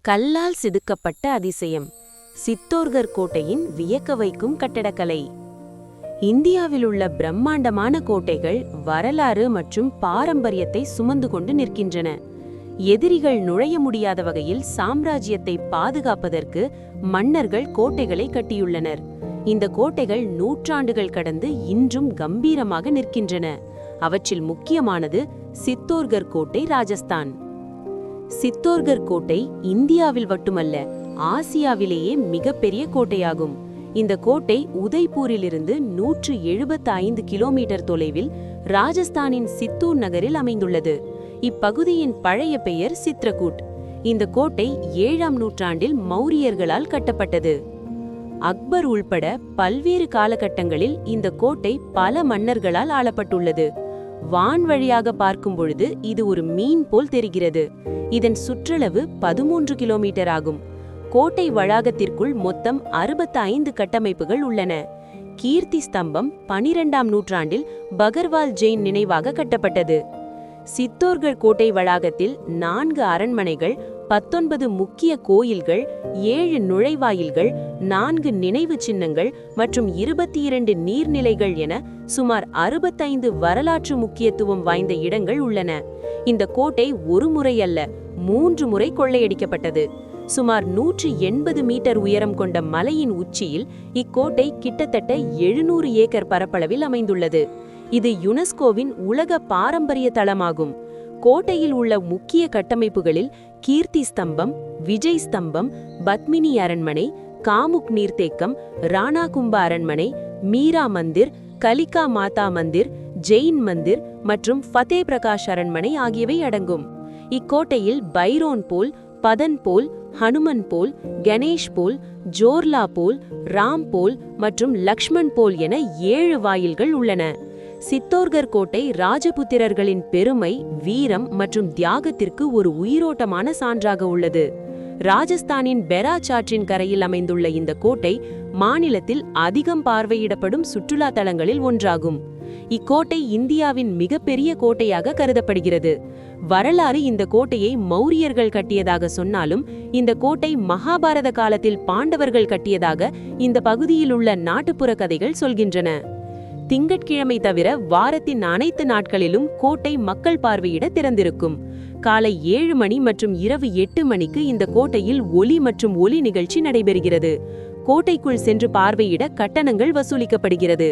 கல்லால் செதுக்கப்பட்ட அதிசயம். சித்தோர்கர் கோட்டையின் வியக்க வைக்கும் கட்டடக்கலை. இந்தியாவில் உள்ள பிரம்மாண்டமான கோட்டைகள் வரலாறு மற்றும் பாரம்பரியத்தை சுமந்து கொண்டு நிற்கின்றன. எதிரிகள் நுழைய முடியாத வகையில் சாம்ராஜ்யத்தை பாதுகாப்பதற்கு மன்னர்கள் கோட்டைகளை கட்டியுள்ளனர். இந்த கோட்டைகள் நூற்றாண்டுகள் கடந்து இன்றும் கம்பீரமாக நிற்கின்றன. அவற்றில் முக்கியமானது சித்தோர்கர் கோட்டை, ராஜஸ்தான். சித்தோர்கர் கோட்டை இந்தியாவில் மட்டுமல்ல, ஆசியாவிலேயே மிகப்பெரிய கோட்டையாகும். இந்த கோட்டை உதய்பூரிலிருந்து 175 கிலோமீட்டர் தொலைவில் ராஜஸ்தானின் சித்தூர் நகரில் அமைந்துள்ளது. இப்பகுதியின் பழைய பெயர் சித்ரகூட். இந்த கோட்டை 7ஆம் நூற்றாண்டில் மௌரியர்களால் கட்டப்பட்டது. அக்பர் உள்பட பல்வேறு காலகட்டங்களில் இந்த கோட்டை பல மன்னர்களால் ஆளப்பட்டுள்ளது. வான் வழியாக பார்க்கும் பொழுது இது ஒரு மீன் போல் தெரிகிறது. இதன் சுற்றளவு 13 கிலோமீட்டர் ஆகும். கோட்டை வளாகத்திற்குள் மொத்தம் 65 கட்டமைப்புகள் உள்ளன. கீர்த்தி ஸ்தம்பம் 12ஆம் நூற்றாண்டில் பகர்வால் ஜெயின் நினைவாக கட்டப்பட்டது. சித்தோர்கர் கோட்டை வளாகத்தில் 4 அரண்மனைகள், 19 முக்கிய கோயில்கள், 7 நுழைவாயில்கள், 4 நினைவு சின்னங்கள் மற்றும் 22 நீர்நிலைகள் என சுமார் 65 வரலாற்று முக்கியத்துவம் வாய்ந்த இடங்கள் உள்ளன. இந்த கோட்டை ஒரு முறை அல்ல, 3 முறை கொள்ளையடிக்கப்பட்டது. சுமார் 180 மீட்டர் உயரம் கொண்ட மலையின் உச்சியில் இக்கோட்டை கிட்டத்தட்ட 700 ஏக்கர் பரப்பளவில் அமைந்துள்ளது. இது யுனெஸ்கோவின் உலக பாரம்பரிய தளமாகும். கோட்டையில் உள்ள முக்கிய கட்டமைப்புகளில் கீர்த்தி ஸ்தம்பம், விஜய் ஸ்தம்பம், பத்மினி அரண்மனை, காமுக் நீர்த்தேக்கம், ராணா கும்ப அரண்மனை, மீரா மந்திர், கலிகா மாதா மந்திர், ஜெயின் மந்திர் மற்றும் ஃபதே பிரகாஷ் அரண்மனை ஆகியவை அடங்கும். இக்கோட்டையில் பைரோன் போல், பதன் போல், ஹனுமன் போல், கணேஷ் போல், ஜோர்லா போல், ராம் போல் மற்றும் லக்ஷ்மண் போல் என 7 வாயில்கள் உள்ளன. சித்தோர்கர் கோட்டை ராஜபுத்திரர்களின் பெருமை, வீரம் மற்றும் தியாகத்திற்கு ஒரு உயிரோட்டமான சான்றாக உள்ளது. ராஜஸ்தானின் பெராச் ஆற்றின் கரையில் அமைந்துள்ள இந்த கோட்டை மாநிலத்தில் அதிகம் பார்வையிடப்படும் சுற்றுலா தலங்களில் ஒன்றாகும். இக்கோட்டை இந்தியாவின் மிகப்பெரிய கோட்டையாக கருதப்படுகிறது. வரலாறு இந்த கோட்டையை மௌரியர்கள் கட்டியதாக சொன்னாலும், இந்த கோட்டை மகாபாரத காலத்தில் பாண்டவர்கள் கட்டியதாக இந்த பகுதியில் உள்ள நாட்டுப்புற கதைகள் சொல்கின்றன. திங்கட்கிழமை தவிர வாரத்தின் அனைத்து நாட்களிலும் கோட்டை மக்கள் பார்வையிட திறந்திருக்கும். காலை 7 மணி மற்றும் இரவு 8 மணிக்கு இந்த கோட்டையில் ஒலி மற்றும் ஒலி நிகழ்ச்சி நடைபெறுகிறது. கோட்டைக்குள் சென்று பார்வையிட கட்டணங்கள் வசூலிக்கப்படுகிறது.